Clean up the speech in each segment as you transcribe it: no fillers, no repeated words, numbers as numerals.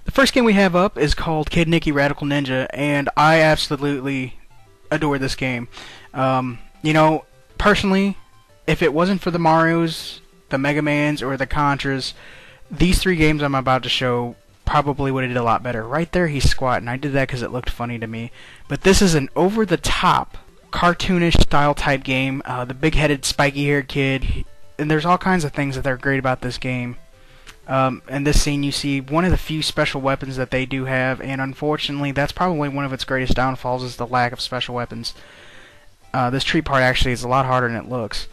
The first game we have up is called Kid Nikki Radical Ninja, and I absolutely adore this game. Personally, if it wasn't for the Marios, the Mega Mans, or the Contras, these three games I'm about to show probably would have did a lot better. Right there, he's squatting. I did that because it looked funny to me. But this is an over-the-top, cartoonish style type game. The big-headed, spiky-haired kid, and there's all kinds of things that are great about this game. In this scene, you see one of the few special weapons that they do have, and unfortunately, that's probably one of its greatest downfalls is the lack of special weapons. This tree part actually is a lot harder than it looks.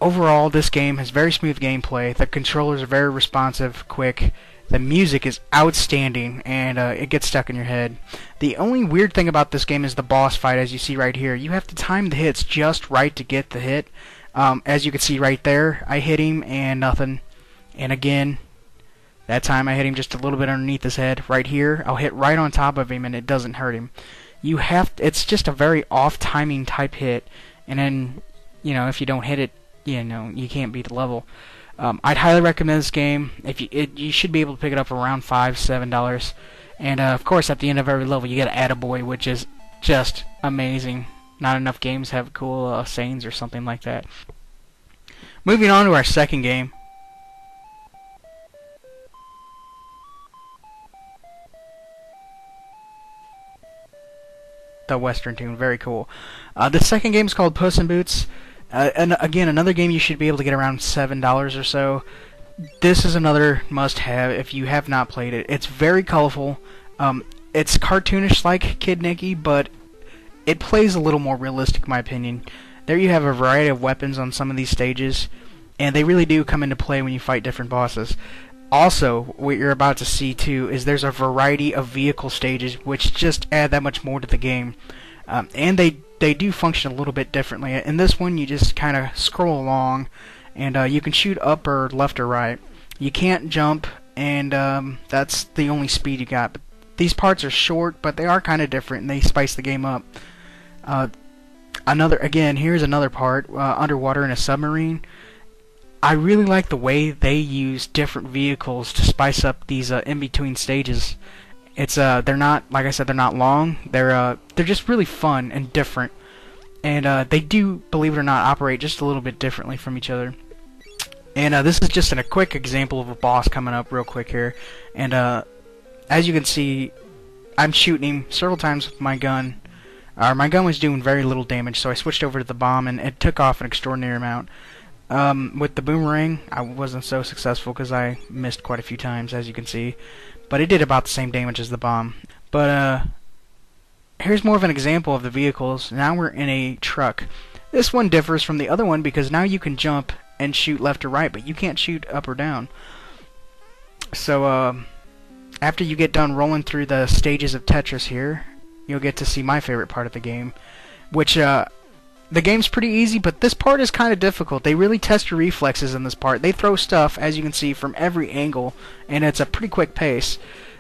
Overall, this game has very smooth gameplay. The controllers are very responsive, quick. The music is outstanding, and it gets stuck in your head. The only weird thing about this game is the boss fight, as you see right here. You have to time the hits just right to get the hit. As you can see right there, I hit him and nothing. And again, that time I hit him just a little bit underneath his head. Right here, I'll hit right on top of him and it doesn't hurt him. It's just a very off-timing type hit. And then, if you don't hit it, you can't beat the level. I'd highly recommend this game. You should be able to pick it up for around $5, $7. And of course, at the end of every level, you get an attaboy, which is just amazing. Not enough games have cool sayings or something like that. Moving on to our second game. The Western tune, very cool. The second game is called Puss Boots. And again, another game you should be able to get around $7 or so. This is another must-have if you have not played it. It's very colorful. It's cartoonish like Kid Nikki, but it plays a little more realistic, in my opinion. There you have a variety of weapons on some of these stages, and they really do come into play when you fight different bosses. Also, what you're about to see too is there's a variety of vehicle stages which just add that much more to the game. And they do function a little bit differently. In this one, you just kind of scroll along, and you can shoot up or left or right. You can't jump, and that's the only speed you got. But these parts are short, but they are kind of different, and they spice the game up. Here's another part, underwater in a submarine. I really like the way they use different vehicles to spice up these in-between stages. They're not, like I said, they're not long. They're just really fun and different, and they do, believe it or not, operate just a little bit differently from each other. And this is just a quick example of a boss coming up real quick here. And as you can see, I'm shooting him several times with my gun. My gun was doing very little damage, so I switched over to the bomb, and it took off an extraordinary amount. With the boomerang, I wasn't so successful because I missed quite a few times, as you can see. But it did about the same damage as the bomb. But here's more of an example of the vehicles. Now we're in a truck. This one differs from the other one because now you can jump and shoot left or right, but you can't shoot up or down. So after you get done rolling through the stages of Tetris here, you'll get to see my favorite part of the game, which the game's pretty easy, but this part is kind of difficult. They really test your reflexes in this part. They throw stuff, as you can see, from every angle, and it's a pretty quick pace.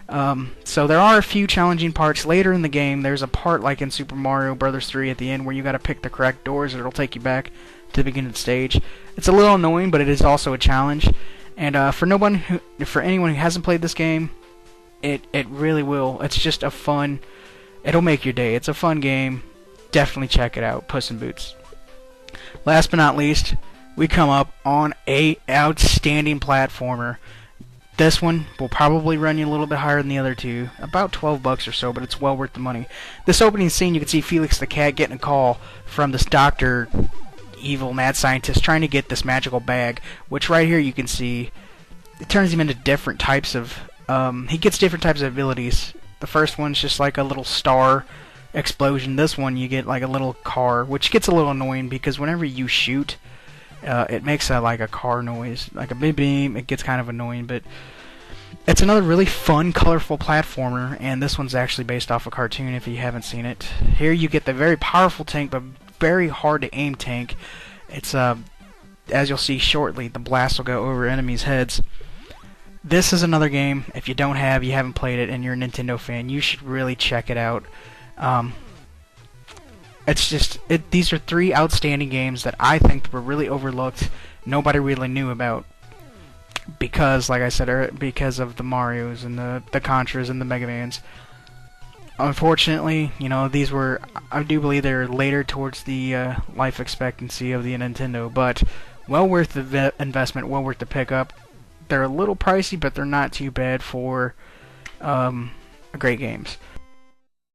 So there are a few challenging parts later in the game. There's a part like in Super Mario Bros. 3 at the end where you got to pick the correct doors, and it'll take you back to the beginning of the stage. It's a little annoying, but it is also a challenge. And for anyone who hasn't played this game, it really will. It's just a fun. It'll make your day. It's a fun game. Definitely check it out, Puss in Boots. Last but not least, we come up on a outstanding platformer. This one will probably run you a little bit higher than the other two, about $12 or so, but it's well worth the money. This opening scene, you can see Felix the cat getting a call from this doctor, evil mad scientist, trying to get this magical bag, which right here you can see, it turns him into different types of, he gets different types of abilities. The first one's just like a little star explosion. This one you get like a little car, which gets a little annoying because whenever you shoot, it makes like a car noise, like a big beam. It gets kind of annoying, but it's another really fun, colorful platformer, and this one's actually based off a cartoon if you haven't seen it. Here you get the very powerful tank, but very hard to aim tank. It's as you'll see shortly, the blast will go over enemies' heads. This is another game, if you haven't played it, and you're a Nintendo fan, you should really check it out. These are three outstanding games that I think were really overlooked, nobody really knew about. because, like I said, because of the Marios and the Contras and the Mega Mans. Unfortunately, you know, these were, I do believe they're later towards the life expectancy of the Nintendo, but well worth the investment, well worth the pickup. They're a little pricey, but they're not too bad for great games.